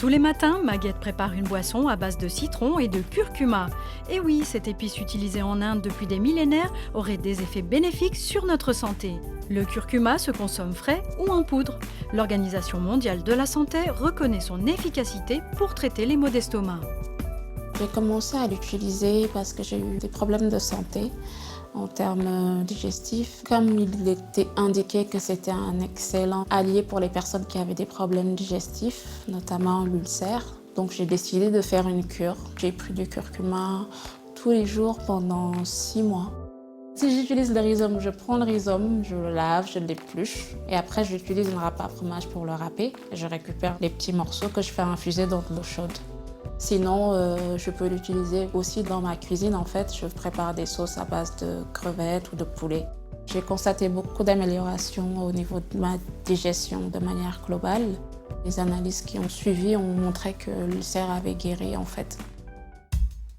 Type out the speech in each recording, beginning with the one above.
Tous les matins, Maguette prépare une boisson à base de citron et de curcuma. Et oui, cette épice utilisée en Inde depuis des millénaires aurait des effets bénéfiques sur notre santé. Le curcuma se consomme frais ou en poudre. L'Organisation mondiale de la santé reconnaît son efficacité pour traiter les maux d'estomac. J'ai commencé à l'utiliser parce que j'ai eu des problèmes de santé en termes digestifs. Comme il était indiqué que c'était un excellent allié pour les personnes qui avaient des problèmes digestifs, notamment l'ulcère, donc j'ai décidé de faire une cure. J'ai pris du curcuma tous les jours pendant 6 mois. Si j'utilise le rhizome, je prends le rhizome, je le lave, je l'épluche et après j'utilise une râpe à fromage pour le râper. Je récupère les petits morceaux que je fais infuser dans de l'eau chaude. Sinon, je peux l'utiliser aussi dans ma cuisine. En fait, je prépare des sauces à base de crevettes ou de poulet. J'ai constaté beaucoup d'améliorations au niveau de ma digestion de manière globale. Les analyses qui ont suivi ont montré que l'ulcère avait guéri en fait.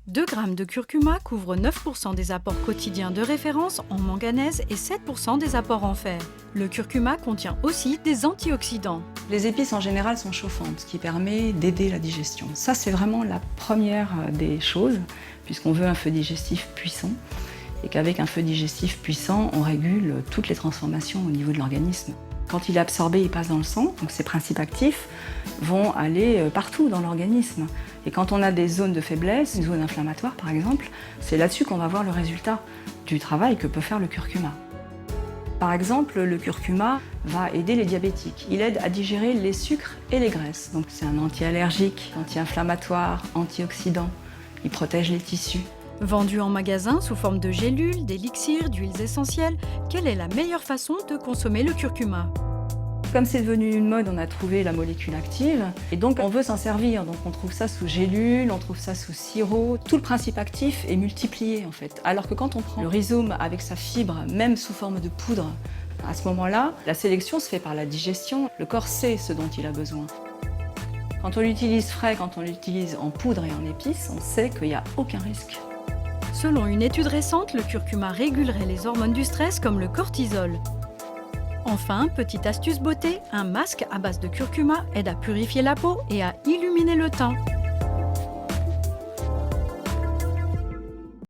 2 grammes de curcuma couvrent 9% des apports quotidiens de référence en manganèse et 7% des apports en fer. Le curcuma contient aussi des antioxydants. Les épices en général sont chauffantes, ce qui permet d'aider la digestion. Ça, c'est vraiment la première des choses, puisqu'on veut un feu digestif puissant, et qu'avec un feu digestif puissant, on régule toutes les transformations au niveau de l'organisme. Quand il est absorbé, il passe dans le sang, donc ces principes actifs vont aller partout dans l'organisme. Et quand on a des zones de faiblesse, une zone inflammatoire par exemple, c'est là-dessus qu'on va voir le résultat du travail que peut faire le curcuma. Par exemple, le curcuma va aider les diabétiques. Il aide à digérer les sucres et les graisses. Donc c'est un anti-allergique, anti-inflammatoire, antioxydant. Il protège les tissus. Vendu en magasin sous forme de gélules, d'élixirs, d'huiles essentielles, quelle est la meilleure façon de consommer le curcuma ? Comme c'est devenu une mode, on a trouvé la molécule active et donc on veut s'en servir. Donc on trouve ça sous gélule, on trouve ça sous sirop. Tout le principe actif est multiplié en fait. Alors que quand on prend le rhizome avec sa fibre, même sous forme de poudre, à ce moment-là, la sélection se fait par la digestion. Le corps sait ce dont il a besoin. Quand on l'utilise frais, quand on l'utilise en poudre et en épices, on sait qu'il n'y a aucun risque. Selon une étude récente, le curcuma régulerait les hormones du stress comme le cortisol. Enfin, petite astuce beauté, un masque à base de curcuma aide à purifier la peau et à illuminer le teint.